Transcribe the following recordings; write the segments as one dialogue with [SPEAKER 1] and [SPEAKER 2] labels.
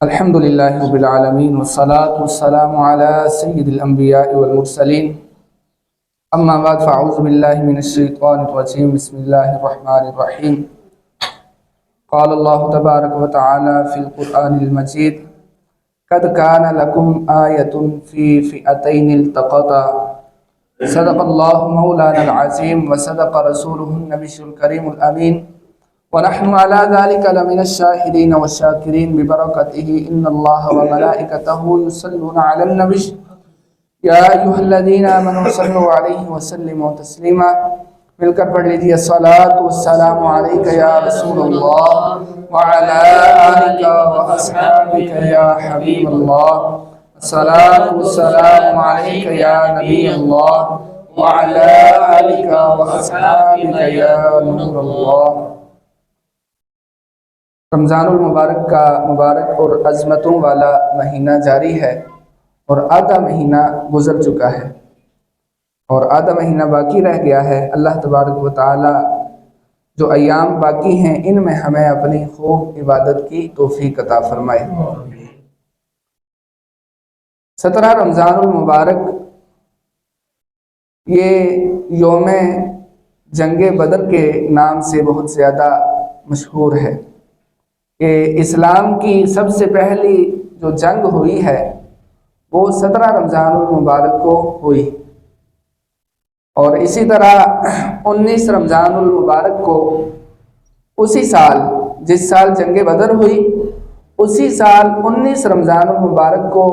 [SPEAKER 1] الحمد للہ رب العالمین والصلاة والسلام علی سید الانبیاء والمرسلین اما بعد فاعوذ باللہ من الشیطان الرجیم بسم اللہ الرحمن الرحیم قال اللہ تبارک وتعالی فی القرآن المجید قد کان لکم آیۃ فی فئتین التقطا صدق اللہ مولانا العظیم وصدق رسولہ النبی الکریم الامین ونحن على ذلك لمن الشاهدين والشاكرين ببركته إن الله وملائكته يصلون على النبي يا أيها الذين آمنوا صلوا عليه وسلموا تسليما مل کر پڑھ لیجیے الصلاة والسلام عليك يا رسول الله وعلى آلك وأصحابك يا حبيب الله الصلاة والسلام عليك يا نبي الله وعلى آلك وأصحابك يا نور الله۔ رمضان المبارک کا مبارک اور عظمتوں والا مہینہ جاری ہے اور آدھا مہینہ گزر چکا ہے اور آدھا مہینہ باقی رہ گیا ہے۔ اللہ تبارک و تعالی جو ایام باقی ہیں ان میں ہمیں اپنی خوب عبادت کی توفیق عطا فرمائے۔ 17 رمضان المبارک یہ یوم جنگ بدر کے نام سے بہت زیادہ مشہور ہے کہ اسلام کی سب سے پہلی جو جنگ ہوئی ہے وہ 17 رمضان المبارک کو ہوئی، اور اسی طرح 19 رمضان المبارک کو اسی سال جس سال جنگ بدر ہوئی اسی سال 19 رمضان المبارک کو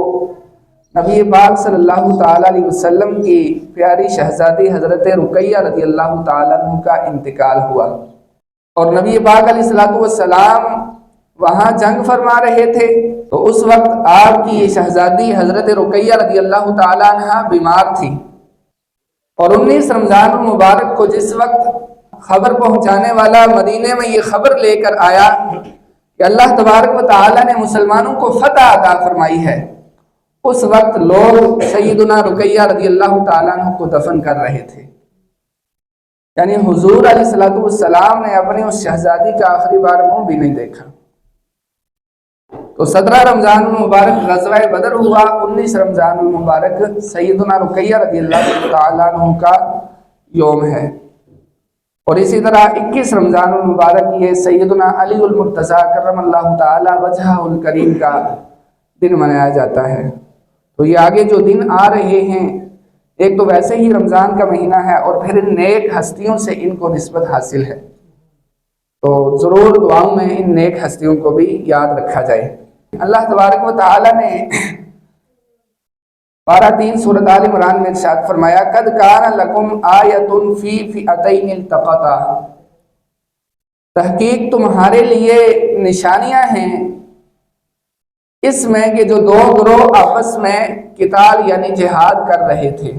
[SPEAKER 1] نبی پاک صلی اللہ تعالیٰ علیہ وسلم کی پیاری شہزادی حضرت رقیہ رضی اللہ تعالیٰ عنہ کا انتقال ہوا، اور نبی پاک علیہ السلام وہاں جنگ فرما رہے تھے تو اس وقت آپ کی یہ شہزادی حضرت رقیہ رضی اللہ تعالیٰ عنہ بیمار تھی، اور 19 رمضان المبارک کو جس وقت خبر پہنچانے والا مدینے میں یہ خبر لے کر آیا کہ اللہ تبارک و تعالیٰ نے مسلمانوں کو فتح عطا فرمائی ہے، اس وقت لوگ سیدنا رقیہ رضی اللہ تعالیٰ عنہ کو دفن کر رہے تھے۔ یعنی حضور علیہ السلام نے اپنی اس شہزادی کا آخری بار منہ بھی نہیں دیکھا۔ تو 17 رمضان المبارک غزوہ بدر ہوا، 19 رمضان المبارک سیدنا رقیہ رضی اللہ تعالیٰ عنہ کا یوم ہے، اور اسی طرح 21 رمضان المبارک یہ سیدنا علی المرتضیٰ کرم اللہ تعالی وجہہ الکریم کا دن منایا جاتا ہے۔ تو یہ آگے جو دن آ رہے ہیں ایک تو ویسے ہی رمضان کا مہینہ ہے، اور پھر ان نیک ہستیوں سے ان کو نسبت حاصل ہے، تو ضرور دعاؤں میں ان نیک ہستیوں کو بھی یاد رکھا جائے۔ اللہ تبارک و تعالی نے پارہ 3 سورۃ آل عمران میں ارشاد فرمایا قد کان لکم آیۃ فی فئتین التقطا، تحقیق تمہارے لیے نشانیاں ہیں اس میں کہ جو دو گروہ آپس میں قتال یعنی جہاد کر رہے تھے۔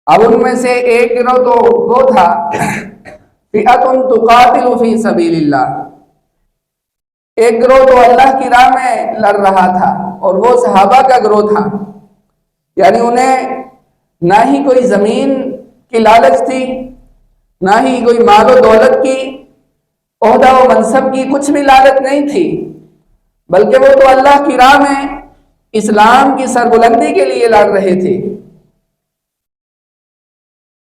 [SPEAKER 1] اب ان میں سے ایک گروہ تو وہ تھا فئۃ تقاتل فی سبیل اللہ، ایک گروہ تو اللہ کی راہ میں لڑ رہا تھا، اور وہ صحابہ کا گروہ تھا، یعنی انہیں نہ ہی کوئی زمین کی لالچ تھی، نہ ہی کوئی مال و دولت کی، عہدہ و منصب کی کچھ بھی لالچ نہیں تھی، بلکہ وہ تو اللہ کی راہ میں اسلام کی سربلندی کے لیے لڑ رہے تھے۔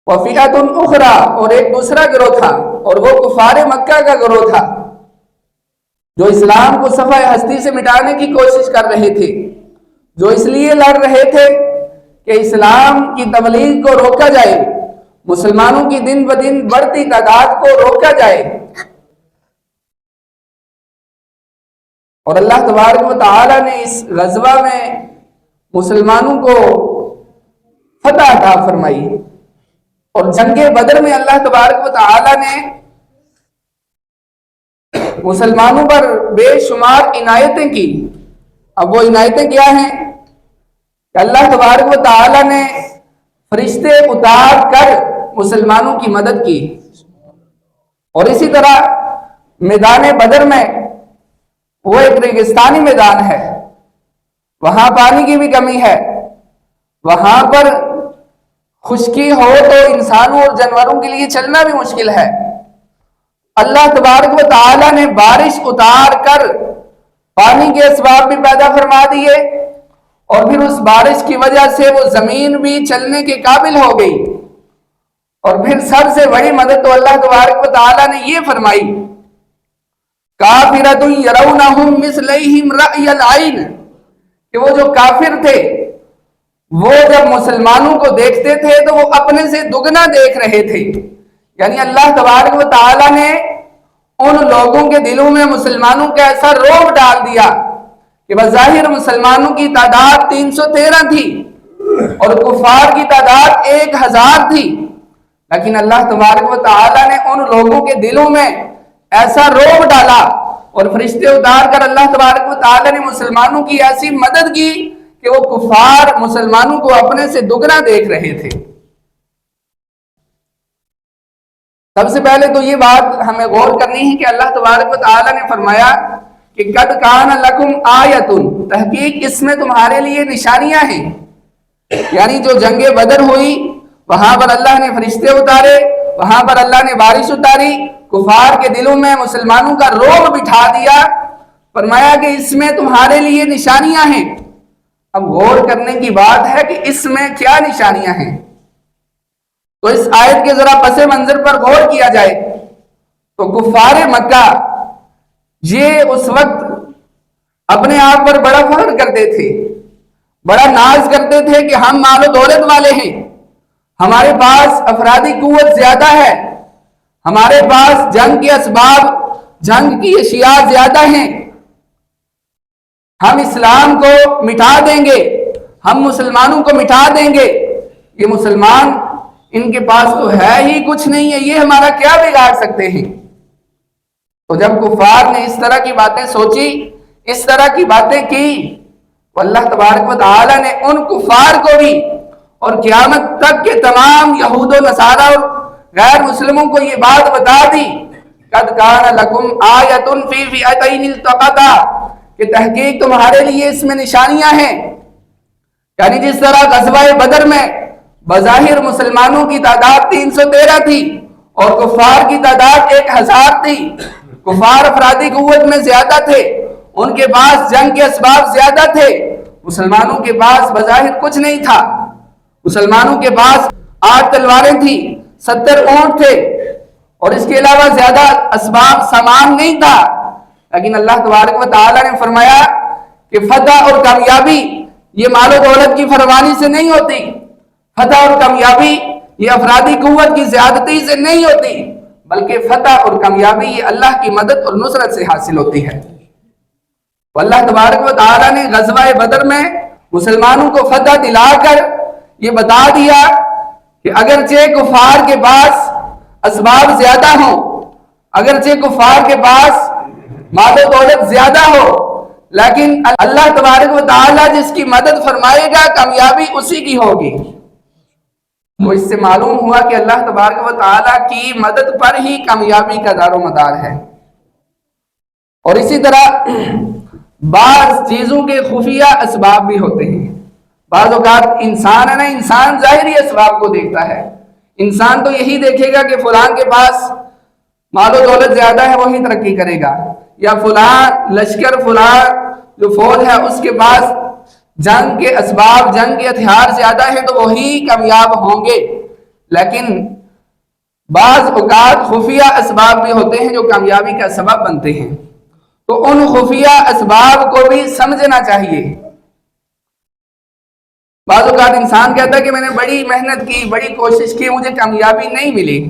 [SPEAKER 1] وفئۃ اخری، اور ایک دوسرا گروہ تھا، اور وہ کفار مکہ کا گروہ تھا جو اسلام کو صفحہ ہستی سے مٹانے کی کوشش کر رہے تھے، جو اس لیے لڑ رہے تھے کہ اسلام کی تبلیغ کو روکا جائے، مسلمانوں کی دن بدن بڑھتی تعداد کو روکا جائے، اور اللہ تبارک و تعالی نے اس غزوہ میں مسلمانوں کو فتح عطا فرمائی، اور جنگ بدر میں اللہ تبارک و تعالی نے مسلمانوں پر بے شمار عنایتیں کی۔ اب وہ عنایتیں کیا ہیں کہ اللہ تبارک و تعالی نے فرشتے اتار کر مسلمانوں کی مدد کی، اور اسی طرح میدان بدر میں وہ ایک ریگستانی میدان ہے، وہاں پانی کی بھی کمی ہے، وہاں پر خشکی ہو تو انسانوں اور جانوروں کے لیے چلنا بھی مشکل ہے۔ اللہ تبارک و تعالی نے بارش اتار کر پانی کے اسباب بھی پیدا فرما دیے، اور پھر اس بارش کی وجہ سے وہ زمین بھی چلنے کے قابل ہو گئی، اور پھر سب سے بڑی مدد تو اللہ تبارک و تعالیٰ نے یہ فرمائی، کافرۃ یرونہم مثلیہم رأی العین، کہ وہ جو کافر تھے وہ جب مسلمانوں کو دیکھتے تھے تو وہ اپنے سے دگنا دیکھ رہے تھے۔ یعنی اللہ تبارک و تعالیٰ نے ان لوگوں کے دلوں میں مسلمانوں کا ایسا رعب ڈال دیا کہ بظاہر مسلمانوں کی تعداد 313 تھی اور کفار کی تعداد 1000 تھی، لیکن اللہ تبارک و تعالیٰ نے ان لوگوں کے دلوں میں ایسا رعب ڈالا اور فرشتے اتار کر اللہ تبارک و تعالیٰ نے مسلمانوں کی ایسی مدد کی کہ وہ کفار مسلمانوں کو اپنے سے دگنا دیکھ رہے تھے۔ سب سے پہلے تو یہ بات ہمیں غور کرنی ہے کہ اللہ تبارک و تعالیٰ نے فرمایا کہ قد کان لکم آیۃ، تحقیق اس میں تمہارے لیے نشانیاں ہیں۔ یعنی جو جنگ بدر ہوئی وہاں پر اللہ نے فرشتے اتارے، وہاں پر اللہ نے بارش اتاری، کفار کے دلوں میں مسلمانوں کا رعب بٹھا دیا، فرمایا کہ اس میں تمہارے لیے نشانیاں ہیں۔ اب غور کرنے کی بات ہے کہ اس میں کیا نشانیاں ہیں، تو اس آیت کے ذرا پس منظر پر غور کیا جائے تو کفار مکہ یہ اس وقت اپنے آپ پر بڑا فخر کرتے تھے، بڑا ناز کرتے تھے کہ ہم مال و دولت والے ہیں، ہمارے پاس افرادی قوت زیادہ ہے، ہمارے پاس جنگ کے اسباب، جنگ کی اشیاء زیادہ ہیں، ہم اسلام کو مٹا دیں گے، ہم مسلمانوں کو مٹا دیں گے، یہ مسلمان ان کے پاس تو ہے ہی کچھ نہیں ہے، یہ ہمارا کیا بگاڑ سکتے ہیں۔ تو جب کفار نے اس طرح کی باتیں سوچی، اس طرح کی باتیں کی، تو اللہ تبارک و تعالیٰ نے ان کفار کو بھی اور قیامت تک کے تمام یہود و نصارہ اور غیر مسلموں کو یہ بات بتا دی، قد کان لکم آیۃ فی فئتین التقطا، کہ تحقیق تمہارے لیے اس میں نشانیاں ہیں۔ یعنی جس طرح غزوہ بدر میں بظاہر مسلمانوں کی تعداد 313 تھی اور کفار کی تعداد 1000 تھی، کفار افرادی قوت میں زیادہ تھے، ان کے پاس جنگ کے اسباب زیادہ تھے، مسلمانوں کے پاس بظاہر کچھ نہیں تھا، مسلمانوں کے پاس 8 تلواریں تھیں، 70 اونٹ تھے، اور اس کے علاوہ زیادہ اسباب سامان نہیں تھا، لیکن اللہ تبارک و تعالیٰ نے فرمایا کہ فتح اور کامیابی یہ مال و دولت کی فراوانی سے نہیں ہوتی، فتح اور کامیابی یہ افرادی قوت کی زیادتی سے نہیں ہوتی، بلکہ فتح اور کامیابی یہ اللہ کی مدد اور نصرت سے حاصل ہوتی ہے۔ تو اللہ تبارک و تعالیٰ نے غزوہ بدر میں مسلمانوں کو فتح دلا کر یہ بتا دیا کہ اگرچہ کفار کے پاس اسباب زیادہ ہوں، اگرچہ کفار کے پاس مال و دولت زیادہ ہو، لیکن اللہ تبارک و تعالیٰ جس کی مدد فرمائے گا کامیابی اسی کی ہوگی۔ تو اس سے معلوم ہوا کہ اللہ تبارک و تعالیٰ کی مدد پر ہی کامیابی کا دار و مدار ہے۔ اور اسی طرح بعض چیزوں کے خفیہ اسباب بھی ہوتے ہیں۔ بعض اوقات انسان ہے نا، انسان ظاہری اسباب کو دیکھتا ہے، انسان تو یہی دیکھے گا کہ فلان کے پاس مال و دولت زیادہ ہے وہی ترقی کرے گا، یا فلان لشکر، فلان جو فوج ہے اس کے پاس جنگ کے اسباب، جنگ کے ہتھیار زیادہ ہیں تو وہی کامیاب ہوں گے۔ لیکن بعض اوقات خفیہ اسباب بھی ہوتے ہیں جو کامیابی کا سبب بنتے ہیں، تو ان خفیہ اسباب کو بھی سمجھنا چاہیے۔ بعض اوقات انسان کہتا ہے کہ میں نے بڑی محنت کی، بڑی کوشش کی، مجھے کامیابی نہیں ملی،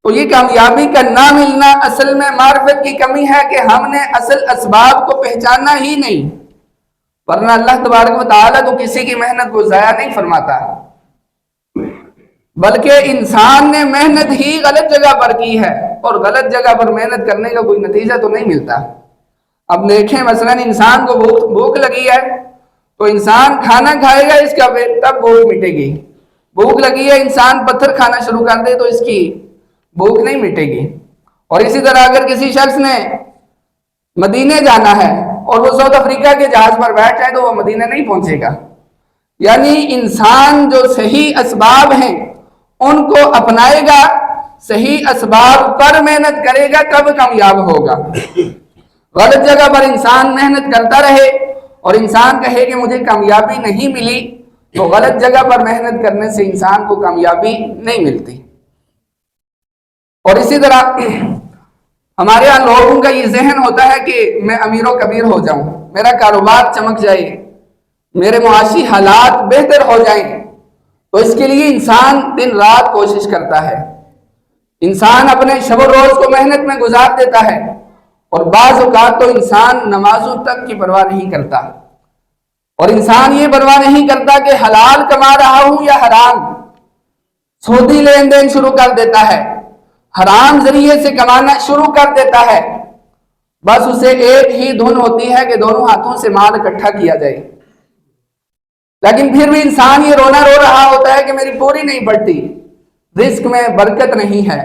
[SPEAKER 1] تو یہ کامیابی کا نہ ملنا اصل میں معرفت کی کمی ہے کہ ہم نے اصل اسباب کو پہچانا ہی نہیں، ورنہ اللہ تبارک و تعالیٰ تو کسی کی محنت کو ضائع نہیں فرماتا، بلکہ انسان نے محنت ہی غلط جگہ پر کی ہے، اور غلط جگہ پر محنت کرنے کا کوئی نتیجہ تو نہیں ملتا۔ اب دیکھیں مثلا انسان کو بھوک لگی ہے تو انسان کھانا کھائے گا، اس کا تب بھوک مٹے گی۔ بھوک لگی ہے، انسان پتھر کھانا شروع کر دے تو اس کی بھوک نہیں مٹے گی۔ اور اسی طرح اگر کسی شخص نے مدینے جانا ہے اور وہ ساؤتھ افریقہ کے جہاز پر بیٹھ جائے تو وہ مدینہ نہیں پہنچے گا۔ یعنی انسان جو صحیح اسباب ہیں ان کو اپنائے گا، صحیح اسباب پر محنت کرے گا، تب کامیاب ہوگا، غلط جگہ پر انسان محنت کرتا رہے اور انسان کہے کہ مجھے کامیابی نہیں ملی، تو غلط جگہ پر محنت کرنے سے انسان کو کامیابی نہیں ملتی۔ اور اسی طرح ہمارے یہاں لوگوں کا یہ ذہن ہوتا ہے کہ میں امیر و کبیر ہو جاؤں، میرا کاروبار چمک جائے، میرے معاشی حالات بہتر ہو جائیں، تو اس کے لیے انسان دن رات کوشش کرتا ہے، انسان اپنے شب و روز کو محنت میں گزار دیتا ہے، اور بعض اوقات تو انسان نمازوں تک کی پرواہ نہیں کرتا، اور انسان یہ پرواہ نہیں کرتا کہ حلال کما رہا ہوں یا حرام، سودی لین دین شروع کر دیتا ہے، حرام ذریعے سے کمانا شروع کر دیتا ہے، بس اسے ایک ہی دھن ہوتی ہے کہ دونوں ہاتھوں سے مال اکٹھا کیا جائے، لیکن پھر بھی انسان یہ رونا رو رہا ہوتا ہے کہ میری پوری نہیں پڑتی، رزق میں برکت نہیں ہے۔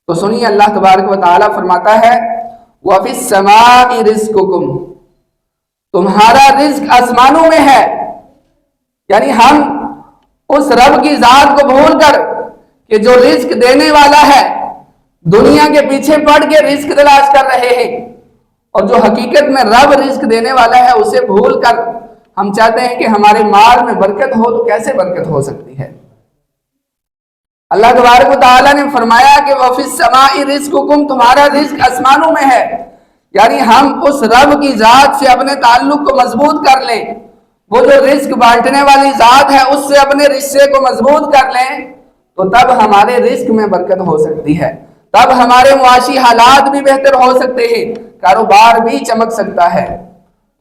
[SPEAKER 1] تو سنیے اللہ تبارک و تعالیٰ فرماتا ہے وَفِي السَّمَاءِ رِزْقُكُمْ، تمہارا رزق آسمانوں میں ہے۔ یعنی ہم اس رب کی ذات کو بھول کر کہ جو رزق دینے والا ہے، دنیا کے پیچھے پڑ کے رزق تلاش کر رہے ہیں، اور جو حقیقت میں رب رزق دینے والا ہے اسے بھول کر ہم چاہتے ہیں کہ ہمارے مال میں برکت ہو، تو کیسے برکت ہو سکتی ہے؟ اللہ تبارک و تعالیٰ نے فرمایا کہ وَفِي السَّمَاءِ رِزْقُكُمْ، تمہارا رزق آسمانوں میں ہے۔ یعنی ہم اس رب کی ذات سے اپنے تعلق کو مضبوط کر لیں، وہ جو رزق بانٹنے والی ذات ہے اس سے اپنے رشتے کو مضبوط کر لیں، تو تب ہمارے رزق میں برکت ہو سکتی ہے، تب ہمارے معاشی حالات بھی بہتر ہو سکتے ہیں، کاروبار بھی چمک سکتا ہے۔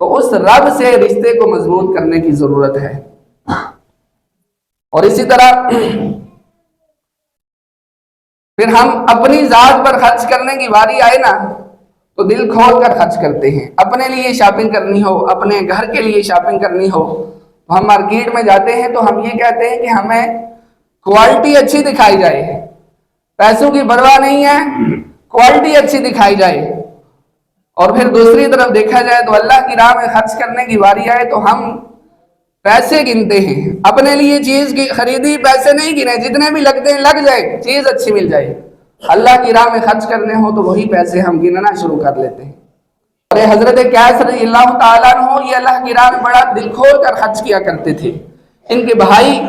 [SPEAKER 1] تو اس رب سے رشتے کو مضبوط کرنے کی ضرورت ہے۔ اور اسی طرح پھر ہم اپنی ذات پر خرچ کرنے کی باری آئے نا تو دل کھول کر خرچ کرتے ہیں۔ اپنے لیے شاپنگ کرنی ہو، اپنے گھر کے لیے شاپنگ کرنی ہو، تو ہم مارکیٹ میں جاتے ہیں تو ہم یہ کہتے ہیں کہ ہمیں کوالٹی اچھی دکھائی جائے، پیسوں کی پرواہ نہیں ہے، کوالٹی اچھی دکھائی جائے۔ اور پھر دوسری طرف دیکھا جائے تو اللہ کی راہ میں خرچ کرنے کی باری آئے تو ہم پیسے گنتے ہیں، اپنے لیے چیز کی خریدی، پیسے نہیں گنے، جتنے بھی لگتے ہیں لگ جائے، چیز اچھی مل جائے۔ اللہ کی راہ میں خرچ کرنے ہو تو وہی پیسے ہم گننا شروع کر لیتے ہیں۔ اور حضرت قیس رضی اللہ تعالیٰ عنہ یہ اللہ کی راہ میں بڑا دل کھول کر خرچ کیا کرتے تھے۔ ان کے بھائی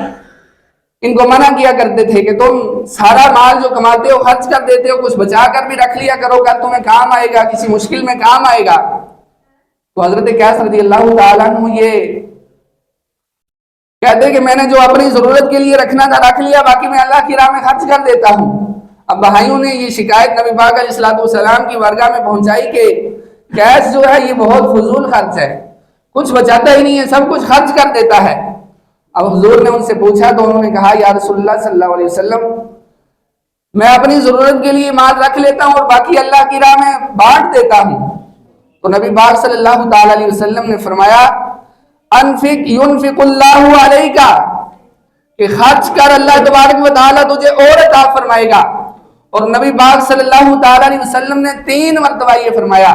[SPEAKER 1] ان کو منع کیا کرتے تھے کہ تم سارا مال جو کماتے ہو خرچ کر دیتے ہو، کچھ بچا کر بھی رکھ لیا کرو گا، تمہیں کام آئے گا، کسی مشکل میں کام آئے گا۔ تو حضرت قیس رضی اللہ تعالیٰ عنہ یہ کہتے کہ میں نے جو اپنی ضرورت کے لیے رکھنا تھا رکھ لیا، باقی میں اللہ کی راہ میں خرچ کر دیتا ہوں۔ اب بھائیوں نے یہ شکایت نبی پاک علیہ الصلوۃ والسلام کی بارگاہ میں پہنچائی کہ قیس جو ہے یہ بہت فضول خرچ ہے، کچھ بچاتا ہی نہیں ہے، سب کچھ خرچ کر دیتا ہے۔ اب حضور نے ان سے پوچھا تو انہوں نے کہا یا رسول اللہ صلی اللہ علیہ وسلم، میں اپنی ضرورت کے لیے مال رکھ لیتا ہوں اور باقی اللہ کی راہ میں بانٹ دیتا ہوں۔ تو نبی پاک صلی اللہ تعالی علیہ وسلم نے فرمایا انفق ينفق اللہ علیک، کہ خرچ کر، اللہ تبارک و تعالیٰ تجھے اور عطا فرمائے گا۔ اور نبی پاک صلی اللہ تعالی علیہ وسلم نے 3 مرتبہ یہ فرمایا۔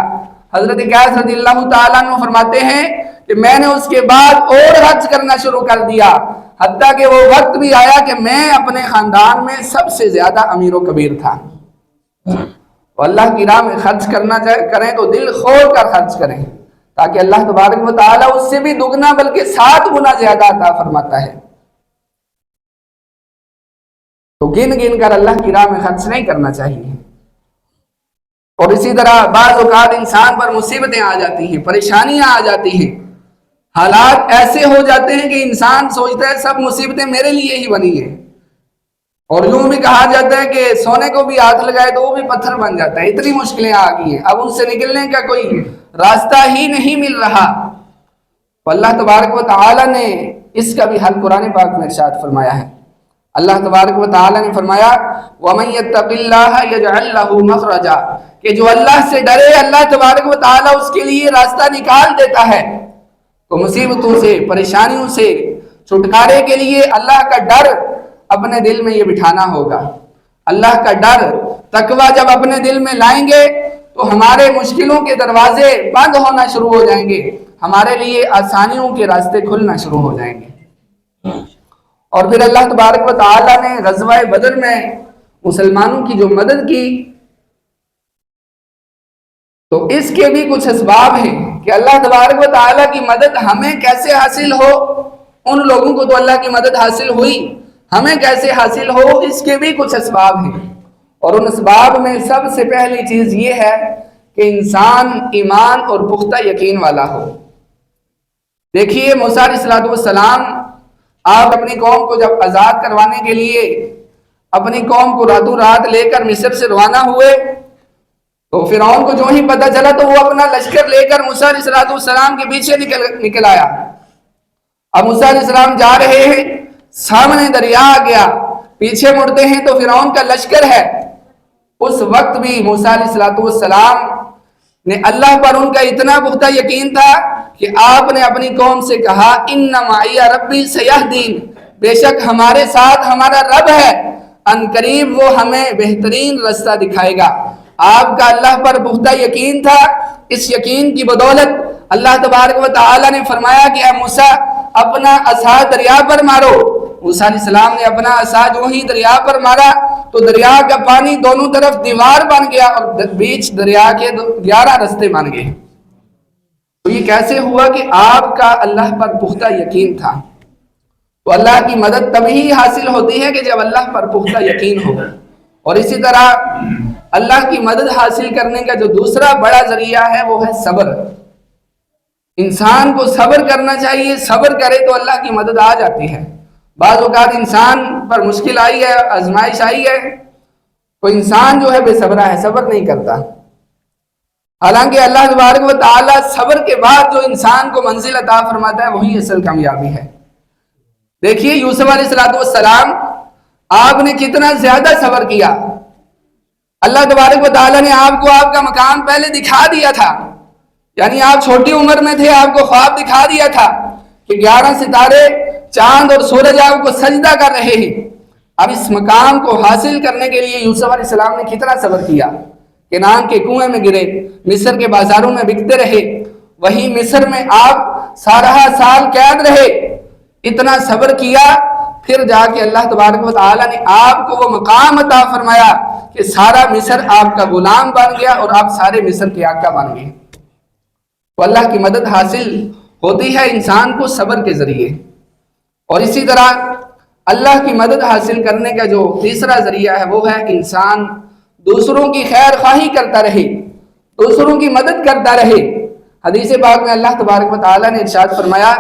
[SPEAKER 1] حضرت قیس رضی اللہ تعالیٰ عنہ فرماتے ہیں کہ میں نے اس کے بعد اور خرچ کرنا شروع کر دیا، حتیٰ کہ وہ وقت بھی آیا کہ میں اپنے خاندان میں سب سے زیادہ امیر و کبیر تھا۔ تو اللہ کی راہ میں خرچ کرنا کریں تو دل کھول کر خرچ کریں، تاکہ اللہ تبارک و تعالیٰ اس سے بھی دگنا بلکہ 7 گنا زیادہ عطا فرماتا ہے۔ تو گن گن کر اللہ کی راہ میں خرچ نہیں کرنا چاہیے۔ اور اسی طرح بعض اوقات انسان پر مصیبتیں آ جاتی ہیں، پریشانیاں آ جاتی ہیں، حالات ایسے ہو جاتے ہیں کہ انسان سوچتا ہے سب مصیبتیں میرے لیے ہی بنی ہیں، اور یوں بھی کہا جاتا ہے کہ سونے کو بھی ہاتھ لگائے تو وہ بھی پتھر بن جاتا ہے، اتنی مشکلیں آ گئی ہیں، اب ان سے نکلنے کا کوئی راستہ ہی نہیں مل رہا۔ تو اللہ تبارک و تعالیٰ نے اس کا بھی حل قرآن پاک میں ارشاد فرمایا ہے۔ اللہ تبارک و تعالیٰ نے فرمایا وَمَن يَتَّقِ اللَّهَ يَجْعَل لَّهُ مَخْرَجًا، کہ جو اللہ سے ڈرے اللہ تبارک و تعالیٰ اس کے لیے راستہ نکال دیتا ہے۔ تو مصیبتوں سے، پریشانیوں سے چھٹکارے کے لیے اللہ کا ڈر اپنے دل میں یہ بٹھانا ہوگا۔ اللہ کا ڈر، تقویٰ جب اپنے دل میں لائیں گے تو ہمارے مشکلوں کے دروازے بند ہونا شروع ہو جائیں گے، ہمارے لیے آسانیوں کے راستے کھلنا شروع ہو جائیں گے۔ اور پھر اللہ تبارک و تعالیٰ نے غزوہ بدر میں مسلمانوں کی جو مدد کی، تو اس کے بھی کچھ اسباب ہیں کہ اللہ تبارک و تعالیٰ کی مدد ہمیں کیسے حاصل ہو. ان لوگوں کو تو اللہ کی مدد حاصل ہوئی، ہمیں کیسے حاصل ہو، اس کے بھی کچھ اسباب ہیں. اور ان اسباب میں سب سے پہلی چیز یہ ہے کہ انسان ایمان اور پختہ یقین والا ہو. دیکھیے موسیٰ علیہ السلام آپ اپنی قوم کو جب آزاد کروانے کے لیے اپنی قوم کو راتوں رات لے کر مصر سے روانہ ہوئے تو فرعون کو جو ہی پتہ چلا تو وہ اپنا لشکر لے کر موسیٰ علیہ السلام کے پیچھے نکل آیا. اب موسیٰ علیہ السلام جا رہے ہیں، سامنے دریا آ گیا، پیچھے مڑتے ہیں تو فرعون کا لشکر ہے. اس وقت بھی موسیٰ علیہ السلام نے اللہ پر ان کا اتنا پختہ یقین تھا کہ آپ نے اپنی قوم سے کہا ان معی ربی سیہدین، بے شک ہمارے ساتھ ہمارا رب ہے، ان قریب وہ ہمیں بہترین رستہ دکھائے گا. آپ کا اللہ پر پختہ یقین تھا. اس یقین کی بدولت اللہ تبارک و تعالی نے فرمایا کہ اے موسیٰ اپنا عصا دریا پر مارو. موسیٰ علیہ السلام نے اپنا عصا جو ہی دریا پر مارا تو دریا کا پانی دونوں طرف دیوار بن گیا اور بیچ دریا کے 11 رستے بن گئے. تو یہ کیسے ہوا کہ آپ کا اللہ پر پختہ یقین تھا. تو اللہ کی مدد تبھی حاصل ہوتی ہے کہ جب اللہ پر پختہ یقین ہو. اور اسی طرح اللہ کی مدد حاصل کرنے کا جو دوسرا بڑا ذریعہ ہے وہ ہے صبر. انسان کو صبر کرنا چاہیے، صبر کرے تو اللہ کی مدد آ جاتی ہے. بعض اوقات انسان پر مشکل آئی ہے، آزمائش آئی ہے تو انسان جو ہے بے صبرہ ہے، صبر نہیں کرتا. حالانکہ اللہ تبارک و تعالی صبر کے بعد جو انسان کو منزل عطا فرماتا ہے وہی اصل کامیابی ہے. دیکھیے یوسف علیہ السلام آپ نے کتنا زیادہ صبر کیا. اللہ تبارک و تعالی نے آپ کو آپ کا مقام پہلے دکھا دیا تھا، یعنی آپ چھوٹی عمر میں تھے، آپ کو خواب دکھا دیا تھا کہ 11 ستارے چاند اور سورج آپ کو سجدہ کر رہے ہیں. اب اس مقام کو حاصل کرنے کے لیے یوسف علیہ السلام نے کتنا صبر کیا. کنعان کے کنویں میں گرے، مصر کے بازاروں میں بکتے رہے، وہی مصر میں آپ 12 سال قید رہے. اتنا صبر کیا، پھر جا کے اللہ تبارک و تعالی نے آپ کو وہ مقام عطا فرمایا کہ سارا مصر آپ کا غلام بن گیا اور آپ سارے مصر کے آقا بن گئے. تو اللہ کی مدد حاصل ہوتی ہے انسان کو صبر کے ذریعے. اور اسی طرح اللہ کی مدد حاصل کرنے کا جو تیسرا ذریعہ ہے وہ ہے انسان دوسروں کی خیر خواہی کرتا رہے، دوسروں کی مدد کرتا رہے. حدیث پاک میں اللہ تبارک و تعالی نے ارشاد فرمایا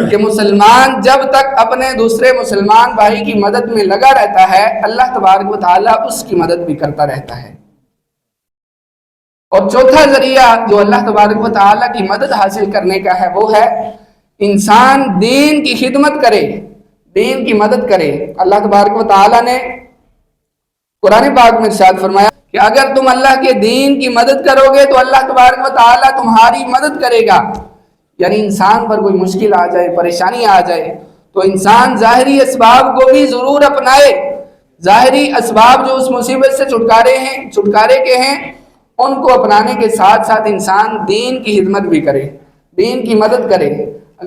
[SPEAKER 1] کہ مسلمان جب تک اپنے دوسرے مسلمان بھائی کی مدد میں لگا رہتا ہے اللہ تبارک و تعالی اس کی مدد بھی کرتا رہتا ہے. اور چوتھا ذریعہ جو اللہ تبارک و تعالی کی مدد حاصل کرنے کا ہے وہ ہے انسان دین کی خدمت کرے، دین کی مدد کرے. اللہ تبارک و تعالی نے قرآن پاک میں ارشاد فرمایا کہ اگر تم اللہ کے دین کی مدد کرو گے تو اللہ تبارک و تعالی تمہاری مدد کرے گا. یعنی انسان پر کوئی مشکل آ جائے، پریشانی آ جائے تو انسان ظاہری اسباب کو بھی ضرور اپنائے. ظاہری اسباب جو اس مصیبت سے چھٹکارے کے ہیں ان کو اپنانے کے ساتھ ساتھ انسان دین کی خدمت بھی کرے، دین کی مدد کرے.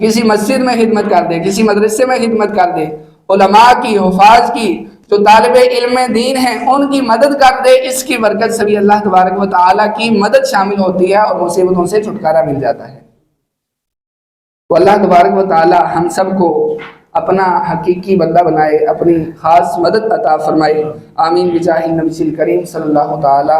[SPEAKER 1] کسی مسجد میں خدمت کر دے، کسی مدرسے میں خدمت کر دے، علماء کی، حفاظ کی، جو طالب علم دین ہیں ان کی مدد کر دے. اس کی برکت سے بھی اللہ تبارک و تعالی کی مدد شامل ہوتی ہے اور مصیبتوں سے چھٹکارا مل جاتا ہے. تو اللہ تبارک و تعالی ہم سب کو اپنا حقیقی بندہ بنائے، اپنی خاص مدد عطا فرمائے. آمین بجاہ النبی الکریم صلی اللہ تعالی